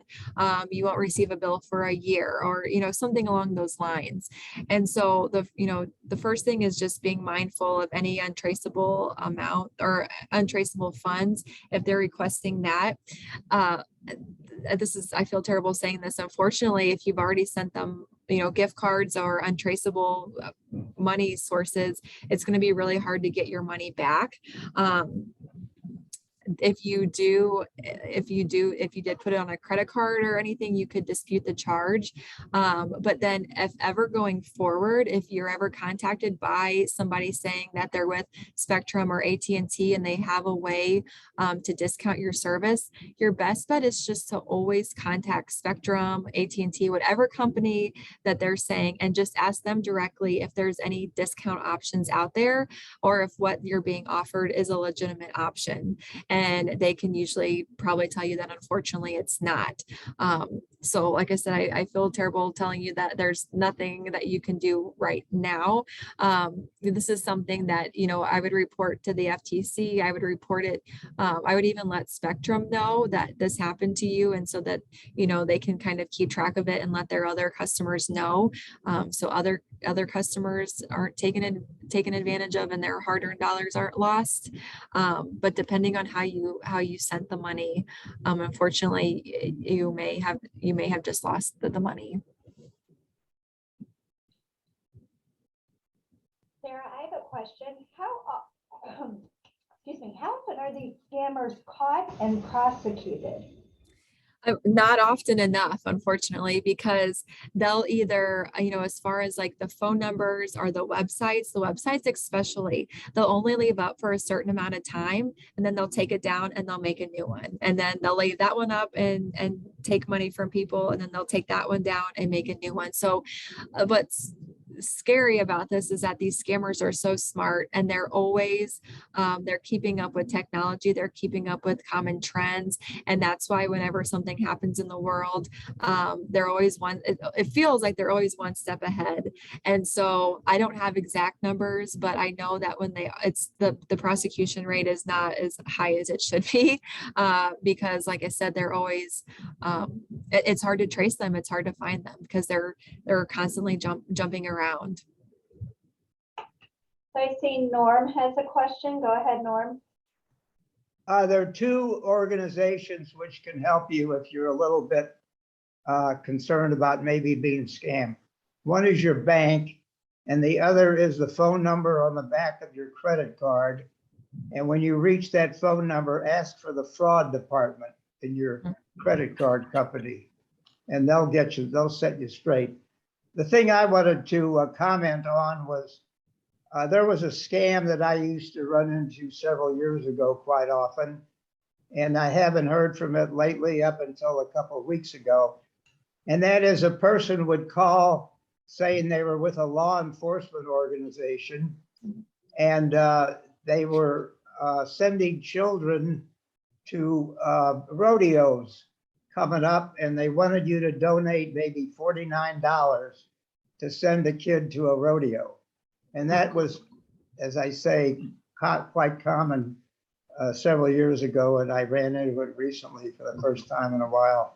you won't receive a bill for a year, or something along those lines. And so the first thing is just being mindful of any untraceable amount or untraceable funds if they're requesting that. I feel terrible saying this. Unfortunately, if you've already sent them gift cards or untraceable money sources, it's going to be really hard to get your money back. If you did put it on a credit card or anything, you could dispute the charge. But then if ever going forward, if you're ever contacted by somebody saying that they're with Spectrum or AT&T and they have a way to discount your service, your best bet is just to always contact Spectrum, AT&T, whatever company that they're saying, and just ask them directly if there's any discount options out there, or if what you're being offered is a legitimate option. And they can usually probably tell you that unfortunately it's not. So like I said, I feel terrible telling you that there's nothing that you can do right now. This is something that, I would report to the FTC. I would report it. I would even let Spectrum know that this happened to you, and so that, they can kind of keep track of it and let their other customers know. So other customers aren't taken advantage of and their hard-earned dollars aren't lost. But depending on how you sent the money, unfortunately, you may have just lost the money. Sarah, I have a question. How often are these scammers caught and prosecuted? Not often enough, unfortunately, because they'll either, as far as like the phone numbers or the websites especially, they'll only leave up for a certain amount of time, and then they'll take it down and they'll make a new one, and then they'll leave that one up and take money from people, and then they'll take that one down and make a new one. So what's scary about this is that these scammers are so smart, and they're always they're keeping up with technology, they're keeping up with common trends, and that's why whenever something happens in the world, they're always it feels like they're always one step ahead. And so I don't have exact numbers, but I know that when the prosecution rate is not as high as it should be, because like I said, they're always it's hard to trace them, it's hard to find them, because they're constantly jumping around. So I see Norm has a question. Go ahead, Norm. There are two organizations which can help you if you're a little bit concerned about maybe being scammed. One is your bank, and the other is the phone number on the back of your credit card. And when you reach that phone number, ask for the fraud department in your credit card company, and they'll set you straight. The thing I wanted to comment on was There was a scam that I used to run into several years ago quite often, and I haven't heard from it lately up until a couple of weeks ago. And that is, a person would call saying they were with a law enforcement organization, and they were sending children to rodeos coming up, and they wanted you to donate maybe $49 to send a kid to a rodeo. And that was, as I say, quite common several years ago, and I ran into it recently for the first time in a while.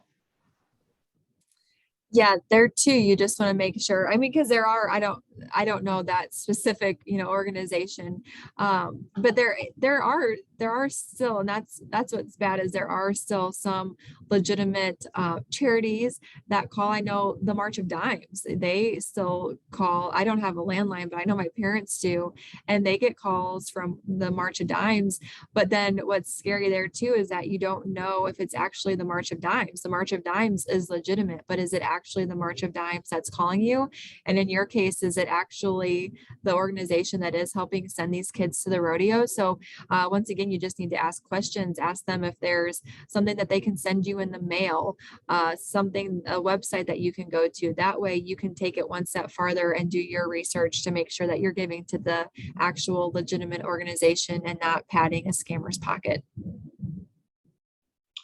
Yeah, there too, you just want to make sure. I mean, because there are, I don't know that specific, organization. But there are still, and that's what's bad, is there are still some legitimate charities that call. I know the March of Dimes, they still call. I don't have a landline, but I know my parents do, and they get calls from the March of Dimes. But then what's scary there too is that you don't know if it's actually the March of Dimes. The March of Dimes is legitimate, but is it actually the March of Dimes that's calling you? And in your case, is it actually the organization that is helping send these kids to the rodeo? So once again, you just need to ask questions. Ask them if there's something that they can send you in the mail, a website that you can go to. That way you can take it one step farther and do your research to make sure that you're giving to the actual legitimate organization and not padding a scammer's pocket.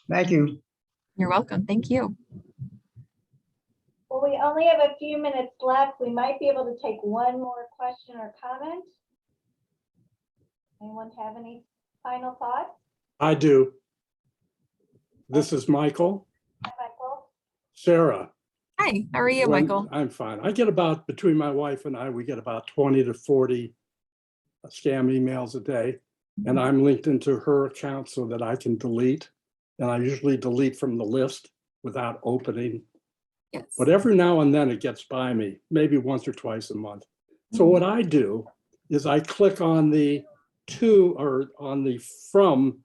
Thank you. You're welcome. Thank you. Well, we only have a few minutes left. We might be able to take one more question or comment. Anyone have any final thoughts? I do. This is Michael. Hi, Michael. Sarah. Hi, how are you, Michael? I'm fine. I get about, between my wife and I, we get about 20 to 40 scam emails a day. And I'm linked into her account so that I can delete. And I usually delete from the list without opening. Yes. But every now and then it gets by me, maybe once or twice a month. So what I do is I click on the from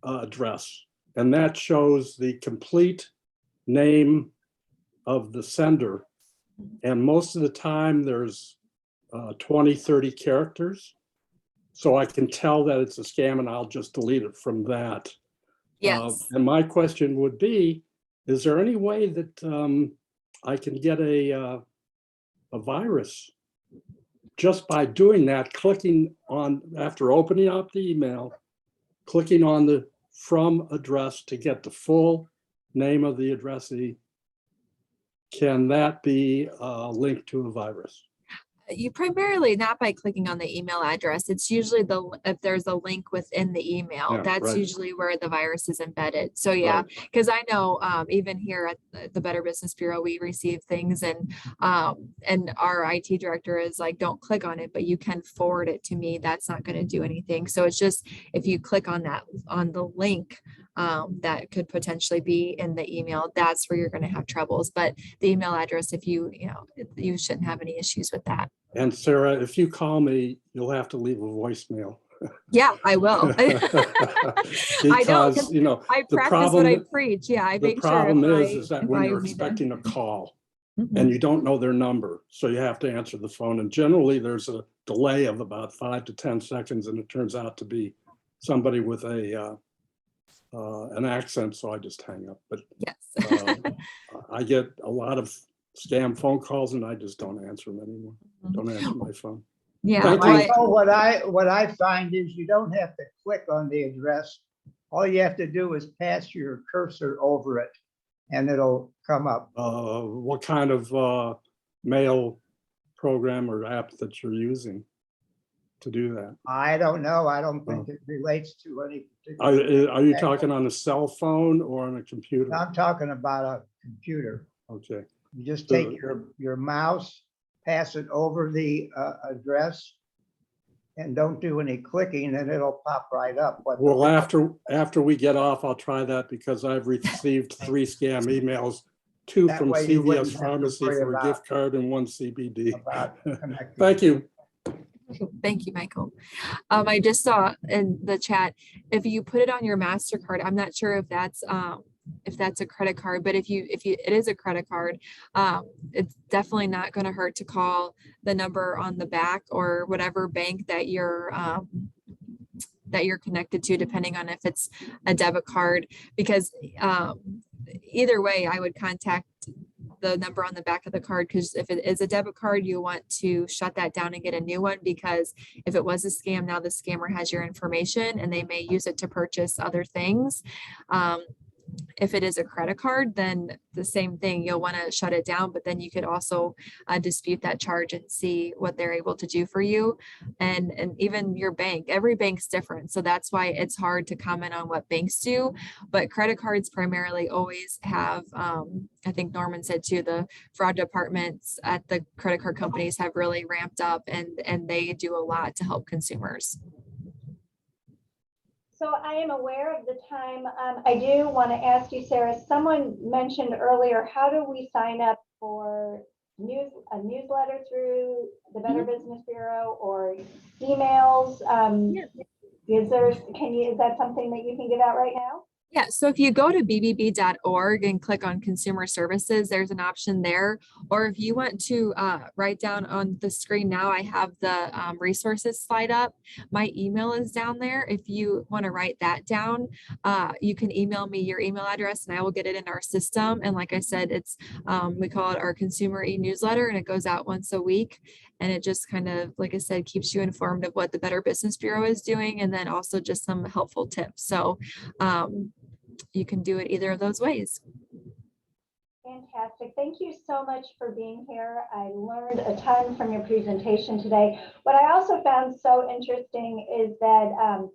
address, and that shows the complete name of the sender. And most of the time there's 20, 30 characters. So I can tell that it's a scam and I'll just delete it from that. Yes. And my question would be, is there any way that I can get a virus just by doing that, clicking on, after opening up the email, clicking on the from address to get the full name of the addressee? Can that be linked to a virus? You primarily not by clicking on the email address. It's usually if there's a link within the email, Yeah, that's right. usually where the virus is embedded. So yeah, because I know even here at the Better Business Bureau, we receive things and our IT director is like, don't click on it, but you can forward it to me. That's not going to do anything. So it's just, if you click on the link that could potentially be in the email, that's where you're going to have troubles. But the email address, if you shouldn't have any issues with that. And Sarah, if you call me, you'll have to leave a voicemail. Yeah, I will. Because, I the practice problem, what I preach. Yeah, I the make sure problem is that when you're need to- expecting a call Mhm. and you don't know their number, so you have to answer the phone. And generally there's a delay of about 5 to 10 seconds, and it turns out to be somebody with an accent, so I just hang up. But Yes. I get a lot of scam phone calls and I just don't answer them anymore. Don't answer my phone. Yeah. Thank well, you. Michael, what I find is you don't have to click on the address. All you have to do is pass your cursor over it and it'll come up. What kind of mail program or app that you're using to do that? I don't know. I don't think it relates to any particular. Are you talking on a cell phone or on a computer? I'm talking about a computer. Okay. You just take your mouse, pass it over the address, and don't do any clicking, and it'll pop right up. Well, after we get off, I'll try that, because I've received 3 scam emails, 2 That from way you wouldn't CVS have to Pharmacy worry for a about- gift card and 1 CBD. about connecting. Thank you. Thank you, Michael. I just saw in the chat, if you put it on your MasterCard, I'm not sure if if that's a credit card. But if it is a credit card, it's definitely not going to hurt to call the number on the back or whatever bank that you're connected to, depending on if it's a debit card, because either way, I would contact the number on the back of the card, because if it is a debit card, you want to shut that down and get a new one, because if it was a scam, now the scammer has your information and they may use it to purchase other things. If it is a credit card, then the same thing, you'll want to shut it down, but then you could also dispute that charge and see what they're able to do for you. And even your bank, every bank's different. So that's why it's hard to comment on what banks do, but credit cards primarily always have, I think Norman said too, the fraud departments at the credit card companies have really ramped up, and they do a lot to help consumers. So I am aware of the time. I do want to ask you, Sarah, someone mentioned earlier, how do we sign up for a newsletter through the Better Business Bureau or emails? Is that something that you can give out right now? Yeah, so if you go to bbb.org and click on consumer services, there's an option there. Or if you want to write down on the screen now, I have the resources slide up. My email is down there. If you want to write that down, you can email me your email address and I will get it in our system. And like I said, it's we call it our consumer e-newsletter, and it goes out once a week. And it just kind of, like I said, keeps you informed of what the Better Business Bureau is doing, and then also just some helpful tips. So you can do it either of those ways. Fantastic. Thank you so much for being here. I learned a ton from your presentation today. What I also found so interesting is that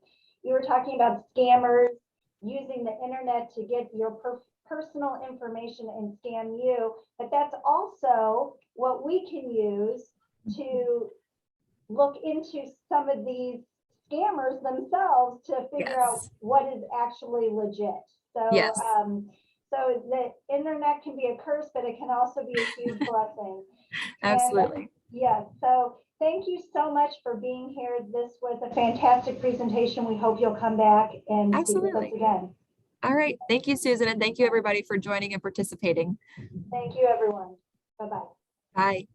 you were talking about scammers using the internet to get your personal information and scam you, but that's also what we can use to look into some of these scammers themselves to figure out what is actually legit. So, so the internet can be a curse, but it can also be a huge blessing. Absolutely. Yes. So thank you so much for being here. This was a fantastic presentation. We hope you'll come back and speak with us again. All right. Thank you, Susan. And thank you everybody for joining and participating. Thank you, everyone. Bye-bye. Bye.